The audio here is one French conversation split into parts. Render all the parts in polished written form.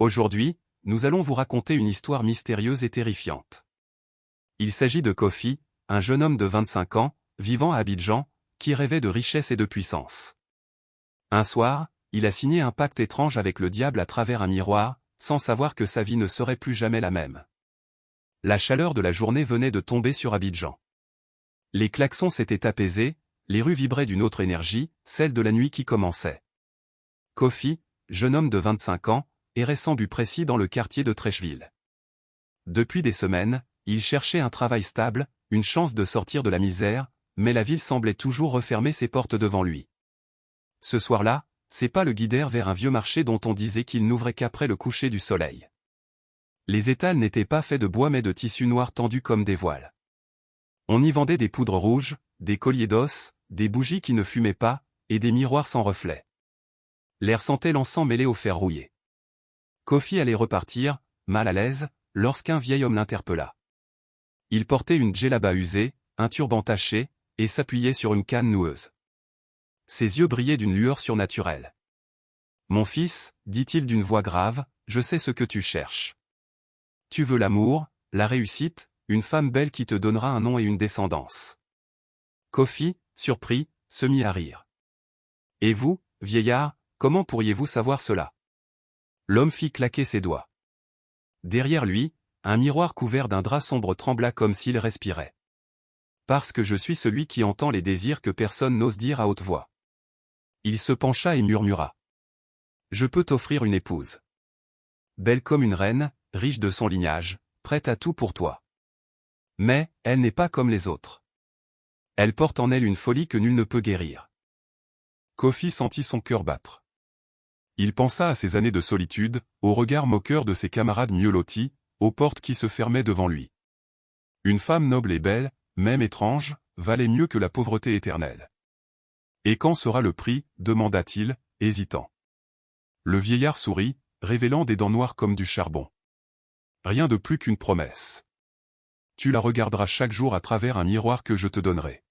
Aujourd'hui, nous allons vous raconter une histoire mystérieuse et terrifiante. Il s'agit de Kofi, un jeune homme de 25 ans, vivant à Abidjan, qui rêvait de richesse et de puissance. Un soir, il a signé un pacte étrange avec le diable à travers un miroir, sans savoir que sa vie ne serait plus jamais la même. La chaleur de la journée venait de tomber sur Abidjan. Les klaxons s'étaient apaisés, les rues vibraient d'une autre énergie, celle de la nuit qui commençait. Kofi, jeune homme de 25 ans, errait sans but précis dans le quartier de Trècheville. Depuis des semaines, il cherchait un travail stable, une chance de sortir de la misère, mais la ville semblait toujours refermer ses portes devant lui. Ce soir-là, ses pas le guidèrent vers un vieux marché dont on disait qu'il n'ouvrait qu'après le coucher du soleil. Les étals n'étaient pas faits de bois mais de tissu noir tendu comme des voiles. On y vendait des poudres rouges, des colliers d'os, des bougies qui ne fumaient pas, et des miroirs sans reflet. L'air sentait l'encens mêlé au fer rouillé. Kofi allait repartir, mal à l'aise, lorsqu'un vieil homme l'interpella. Il portait une djellaba usée, un turban taché, et s'appuyait sur une canne noueuse. Ses yeux brillaient d'une lueur surnaturelle. « Mon fils, dit-il d'une voix grave, je sais ce que tu cherches. Tu veux l'amour, la réussite, une femme belle qui te donnera un nom et une descendance. » Kofi, surpris, se mit à rire. « Et vous, vieillard, comment pourriez-vous savoir cela ?» L'homme fit claquer ses doigts. Derrière lui, un miroir couvert d'un drap sombre trembla comme s'il respirait. « Parce que je suis celui qui entend les désirs que personne n'ose dire à haute voix. » Il se pencha et murmura. « Je peux t'offrir une épouse. Belle comme une reine, riche de son lignage, prête à tout pour toi. Mais, elle n'est pas comme les autres. Elle porte en elle une folie que nul ne peut guérir. » Kofi sentit son cœur battre. Il pensa à ses années de solitude, au regard moqueur de ses camarades mieux lotis, aux portes qui se fermaient devant lui. Une femme noble et belle, même étrange, valait mieux que la pauvreté éternelle. « Et quand sera le prix » demanda-t-il, hésitant. Le vieillard sourit, révélant des dents noires comme du charbon. « Rien de plus qu'une promesse. Tu la regarderas chaque jour à travers un miroir que je te donnerai.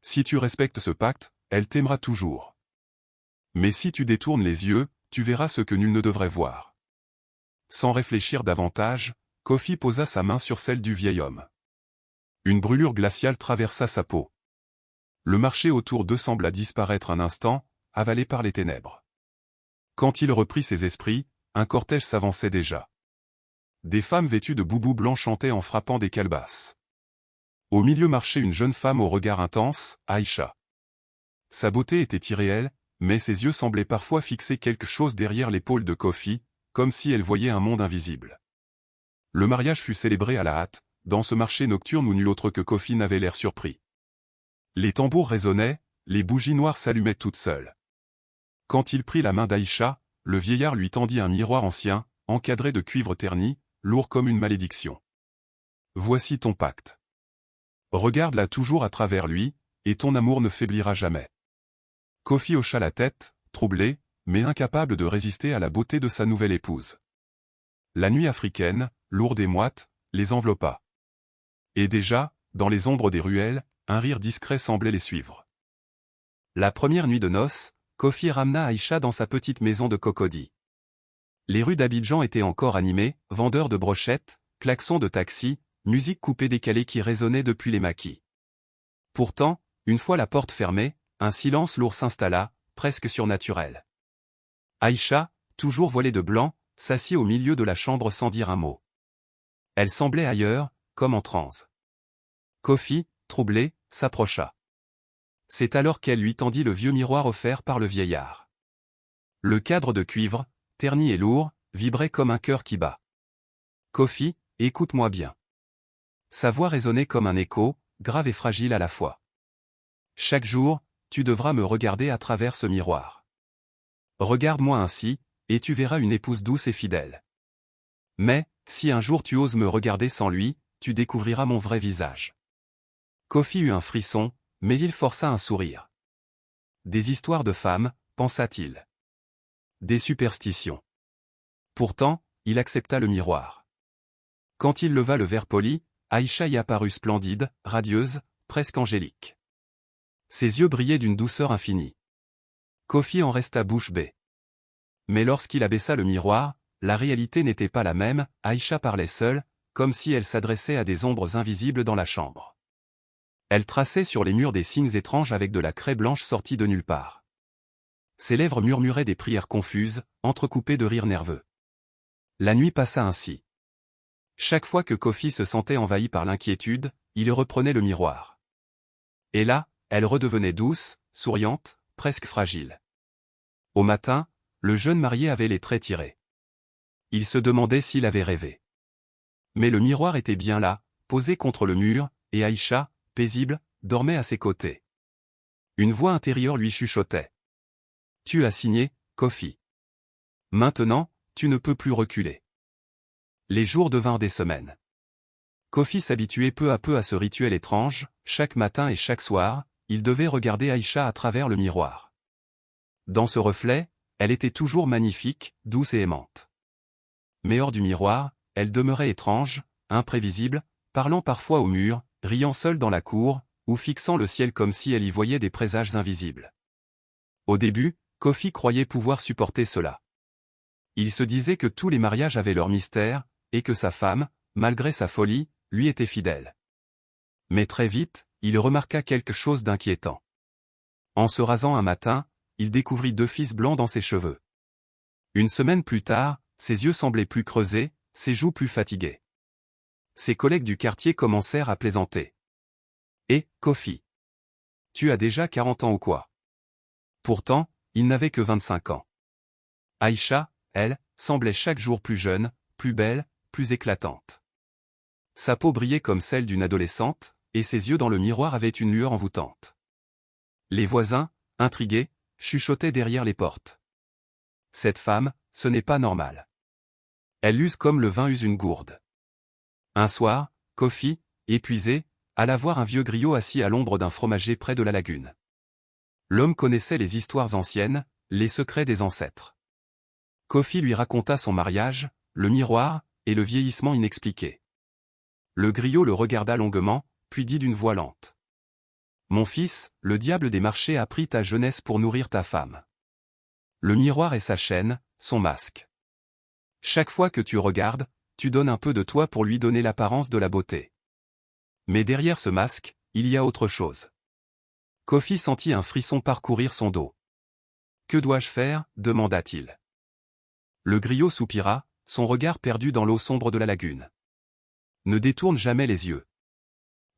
Si tu respectes ce pacte, elle t'aimera toujours. Mais si tu détournes les yeux, tu verras ce que nul ne devrait voir. » Sans réfléchir davantage, Kofi posa sa main sur celle du vieil homme. Une brûlure glaciale traversa sa peau. Le marché autour d'eux sembla disparaître un instant, avalé par les ténèbres. Quand il reprit ses esprits, un cortège s'avançait déjà. Des femmes vêtues de boubous blancs chantaient en frappant des calebasses. Au milieu marchait une jeune femme au regard intense, Aïcha. Sa beauté était irréelle, mais ses yeux semblaient parfois fixer quelque chose derrière l'épaule de Kofi, comme si elle voyait un monde invisible. Le mariage fut célébré à la hâte, dans ce marché nocturne où nul autre que Kofi n'avait l'air surpris. Les tambours résonnaient, les bougies noires s'allumaient toutes seules. Quand il prit la main d'Aïcha, le vieillard lui tendit un miroir ancien, encadré de cuivre terni, lourd comme une malédiction. « Voici ton pacte. Regarde-la toujours à travers lui, et ton amour ne faiblira jamais. » Kofi hocha la tête, troublé, mais incapable de résister à la beauté de sa nouvelle épouse. La nuit africaine, lourde et moite, les enveloppa. Et déjà, dans les ombres des ruelles, un rire discret semblait les suivre. La première nuit de noces, Kofi ramena Aïcha dans sa petite maison de Cocody. Les rues d'Abidjan étaient encore animées, vendeurs de brochettes, klaxons de taxi, musique coupée décalée qui résonnait depuis les maquis. Pourtant, une fois la porte fermée, un silence lourd s'installa, presque surnaturel. Aïcha, toujours voilée de blanc, s'assit au milieu de la chambre sans dire un mot. Elle semblait ailleurs, comme en transe. Kofi, troublé, s'approcha. C'est alors qu'elle lui tendit le vieux miroir offert par le vieillard. Le cadre de cuivre, terni et lourd, vibrait comme un cœur qui bat. « Kofi, écoute-moi bien. » Sa voix résonnait comme un écho, grave et fragile à la fois. « Chaque jour, tu devras me regarder à travers ce miroir. Regarde-moi ainsi, et tu verras une épouse douce et fidèle. Mais, si un jour tu oses me regarder sans lui, tu découvriras mon vrai visage. » Kofi eut un frisson, mais il força un sourire. Des histoires de femmes, pensa-t-il. Des superstitions. Pourtant, il accepta le miroir. Quand il leva le verre poli, Aïcha y apparut splendide, radieuse, presque angélique. Ses yeux brillaient d'une douceur infinie. Kofi en resta bouche bée. Mais lorsqu'il abaissa le miroir, la réalité n'était pas la même, Aïcha parlait seule, comme si elle s'adressait à des ombres invisibles dans la chambre. Elle traçait sur les murs des signes étranges avec de la craie blanche sortie de nulle part. Ses lèvres murmuraient des prières confuses, entrecoupées de rires nerveux. La nuit passa ainsi. Chaque fois que Kofi se sentait envahi par l'inquiétude, il reprenait le miroir. Et là, elle redevenait douce, souriante, presque fragile. Au matin, le jeune marié avait les traits tirés. Il se demandait s'il avait rêvé. Mais le miroir était bien là, posé contre le mur, et Aïcha, paisible, dormait à ses côtés. Une voix intérieure lui chuchotait. « Tu as signé, Kofi. Maintenant, tu ne peux plus reculer. » Les jours devinrent des semaines. Kofi s'habituait peu à peu à ce rituel étrange, chaque matin et chaque soir, il devait regarder Aïcha à travers le miroir. Dans ce reflet, elle était toujours magnifique, douce et aimante. Mais hors du miroir, elle demeurait étrange, imprévisible, parlant parfois au mur, riant seule dans la cour, ou fixant le ciel comme si elle y voyait des présages invisibles. Au début, Kofi croyait pouvoir supporter cela. Il se disait que tous les mariages avaient leur mystère, et que sa femme, malgré sa folie, lui était fidèle. Mais très vite, il remarqua quelque chose d'inquiétant. En se rasant un matin, il découvrit 2 fils blancs dans ses cheveux. Une semaine plus tard, ses yeux semblaient plus creusés, ses joues plus fatiguées. Ses collègues du quartier commencèrent à plaisanter. « Eh, Kofi, tu as déjà 40 ans ou quoi ?» Pourtant, il n'avait que 25 ans. Aïcha, elle, semblait chaque jour plus jeune, plus belle, plus éclatante. Sa peau brillait comme celle d'une adolescente, et ses yeux dans le miroir avaient une lueur envoûtante. Les voisins, intrigués, chuchotaient derrière les portes. « Cette femme, ce n'est pas normal. Elle use comme le vin use une gourde. » Un soir, Kofi, épuisé, alla voir un vieux griot assis à l'ombre d'un fromager près de la lagune. L'homme connaissait les histoires anciennes, les secrets des ancêtres. Kofi lui raconta son mariage, le miroir, et le vieillissement inexpliqué. Le griot le regarda longuement, puis dit d'une voix lente. « Mon fils, le diable des marchés a pris ta jeunesse pour nourrir ta femme. Le miroir est sa chaîne, son masque. Chaque fois que tu regardes, tu donnes un peu de toi pour lui donner l'apparence de la beauté. Mais derrière ce masque, il y a autre chose. » Kofi sentit un frisson parcourir son dos. « Que dois-je faire ?» demanda-t-il. Le griot soupira, son regard perdu dans l'eau sombre de la lagune. « Ne détourne jamais les yeux.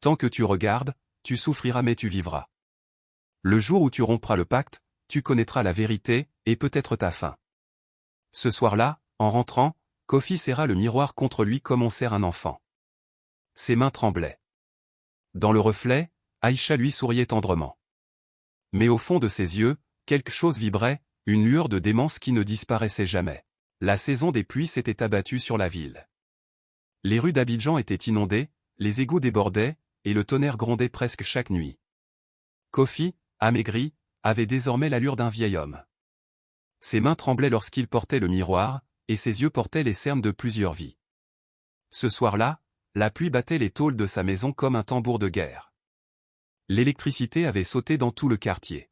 Tant que tu regardes, tu souffriras mais tu vivras. Le jour où tu rompras le pacte, tu connaîtras la vérité, et peut-être ta fin. » Ce soir-là, en rentrant, Kofi serra le miroir contre lui comme on serre un enfant. Ses mains tremblaient. Dans le reflet, Aïcha lui souriait tendrement. Mais au fond de ses yeux, quelque chose vibrait, une lueur de démence qui ne disparaissait jamais. La saison des pluies s'était abattue sur la ville. Les rues d'Abidjan étaient inondées, les égouts débordaient, et le tonnerre grondait presque chaque nuit. Kofi, amaigri, avait désormais l'allure d'un vieil homme. Ses mains tremblaient lorsqu'il portait le miroir, et ses yeux portaient les cernes de plusieurs vies. Ce soir-là, la pluie battait les tôles de sa maison comme un tambour de guerre. L'électricité avait sauté dans tout le quartier.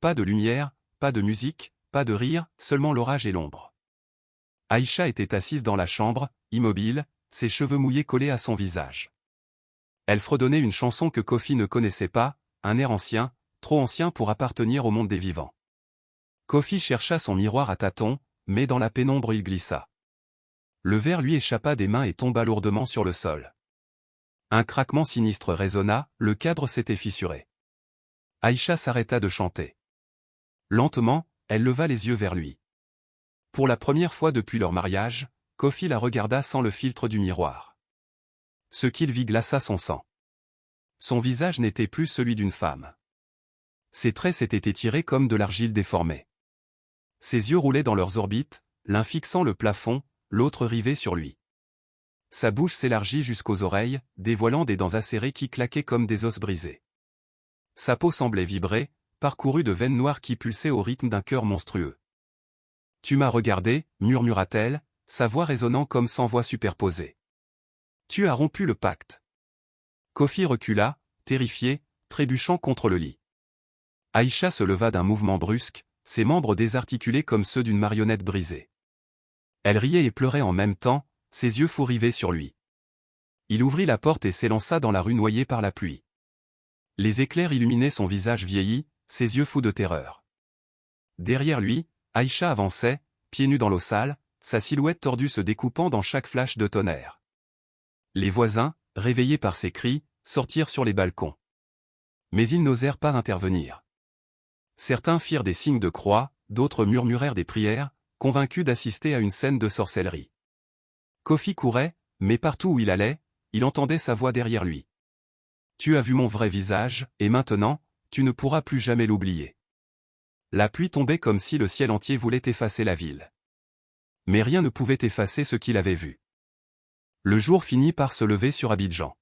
Pas de lumière, pas de musique, pas de rire, seulement l'orage et l'ombre. Aïcha était assise dans la chambre, immobile, ses cheveux mouillés collés à son visage. Elle fredonnait une chanson que Kofi ne connaissait pas, un air ancien, trop ancien pour appartenir au monde des vivants. Kofi chercha son miroir à tâtons, mais dans la pénombre il glissa. Le verre lui échappa des mains et tomba lourdement sur le sol. Un craquement sinistre résonna, le cadre s'était fissuré. Aïcha s'arrêta de chanter. Lentement, elle leva les yeux vers lui. Pour la première fois depuis leur mariage, Kofi la regarda sans le filtre du miroir. Ce qu'il vit glaça son sang. Son visage n'était plus celui d'une femme. Ses traits s'étaient étirés comme de l'argile déformée. Ses yeux roulaient dans leurs orbites, l'un fixant le plafond, l'autre rivé sur lui. Sa bouche s'élargit jusqu'aux oreilles, dévoilant des dents acérées qui claquaient comme des os brisés. Sa peau semblait vibrer, parcourue de veines noires qui pulsaient au rythme d'un cœur monstrueux. « Tu m'as regardé » murmura-t-elle, sa voix résonnant comme 100 voix superposées. « Tu as rompu le pacte. » Kofi recula, terrifié, trébuchant contre le lit. Aïcha se leva d'un mouvement brusque, ses membres désarticulés comme ceux d'une marionnette brisée. Elle riait et pleurait en même temps, ses yeux fous rivés sur lui. Il ouvrit la porte et s'élança dans la rue noyé par la pluie. Les éclairs illuminaient son visage vieilli, ses yeux fous de terreur. Derrière lui, Aïcha avançait, pieds nus dans l'eau sale, sa silhouette tordue se découpant dans chaque flash de tonnerre. Les voisins, réveillés par ses cris, sortirent sur les balcons. Mais ils n'osèrent pas intervenir. Certains firent des signes de croix, d'autres murmurèrent des prières, convaincus d'assister à une scène de sorcellerie. Kofi courait, mais partout où il allait, il entendait sa voix derrière lui. « Tu as vu mon vrai visage, et maintenant, tu ne pourras plus jamais l'oublier. » La pluie tombait comme si le ciel entier voulait effacer la ville. Mais rien ne pouvait effacer ce qu'il avait vu. Le jour finit par se lever sur Abidjan.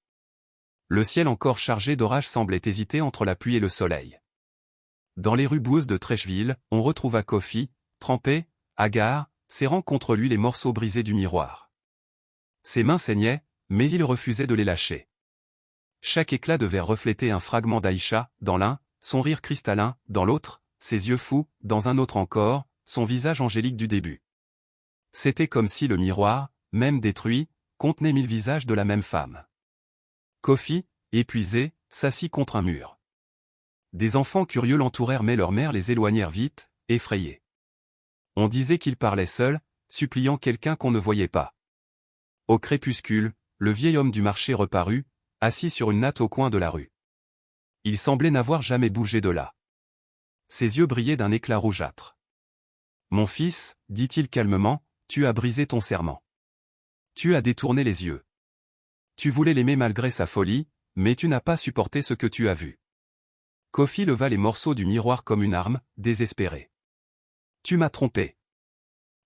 Le ciel encore chargé d'orage semblait hésiter entre la pluie et le soleil. Dans les rues boueuses de Trècheville, on retrouva Kofi, trempé, hagard, serrant contre lui les morceaux brisés du miroir. Ses mains saignaient, mais il refusait de les lâcher. Chaque éclat devait refléter un fragment d'Aïcha, dans l'un, son rire cristallin, dans l'autre, ses yeux fous, dans un autre encore, son visage angélique du début. C'était comme si le miroir, même détruit, contenait 1000 visages de la même femme. Kofi, épuisé, s'assit contre un mur. Des enfants curieux l'entourèrent mais leur mère les éloignèrent vite, effrayés. On disait qu'il parlait seul, suppliant quelqu'un qu'on ne voyait pas. Au crépuscule, le vieil homme du marché reparut, assis sur une natte au coin de la rue. Il semblait n'avoir jamais bougé de là. Ses yeux brillaient d'un éclat rougeâtre. « Mon fils, dit-il calmement, tu as brisé ton serment. Tu as détourné les yeux. Tu voulais l'aimer malgré sa folie, mais tu n'as pas supporté ce que tu as vu. » Kofi leva les morceaux du miroir comme une arme, désespéré. « Tu m'as trompé.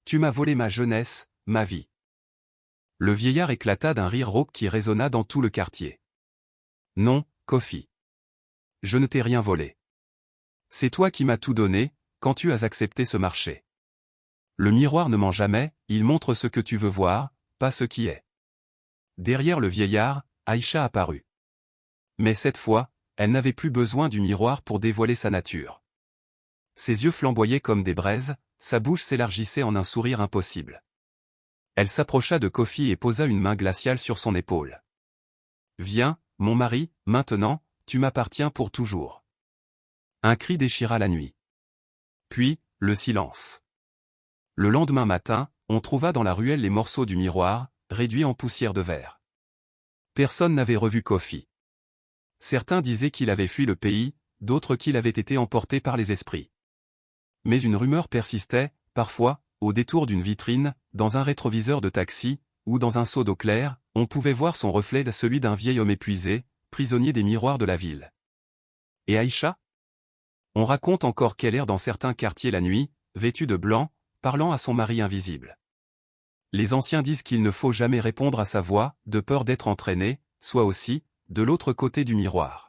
Tu m'as volé ma jeunesse, ma vie. » Le vieillard éclata d'un rire rauque qui résonna dans tout le quartier. « Non, Kofi. Je ne t'ai rien volé. C'est toi qui m'as tout donné, quand tu as accepté ce marché. Le miroir ne ment jamais, il montre ce que tu veux voir, pas ce qui est. » Derrière le vieillard, Aïcha apparut. Mais cette fois, elle n'avait plus besoin du miroir pour dévoiler sa nature. Ses yeux flamboyaient comme des braises, sa bouche s'élargissait en un sourire impossible. Elle s'approcha de Kofi et posa une main glaciale sur son épaule. « Viens, mon mari, maintenant, tu m'appartiens pour toujours. » Un cri déchira la nuit. Puis, le silence. Le lendemain matin, on trouva dans la ruelle les morceaux du miroir, réduits en poussière de verre. Personne n'avait revu Kofi. Certains disaient qu'il avait fui le pays, d'autres qu'il avait été emporté par les esprits. Mais une rumeur persistait, parfois, au détour d'une vitrine, dans un rétroviseur de taxi, ou dans un seau d'eau claire, on pouvait voir son reflet celui d'un vieil homme épuisé, prisonnier des miroirs de la ville. Et Aïcha? On raconte encore qu'elle erre dans certains quartiers la nuit, vêtue de blanc, parlant à son mari invisible. Les anciens disent qu'il ne faut jamais répondre à sa voix, de peur d'être entraîné, soit aussi, de l'autre côté du miroir.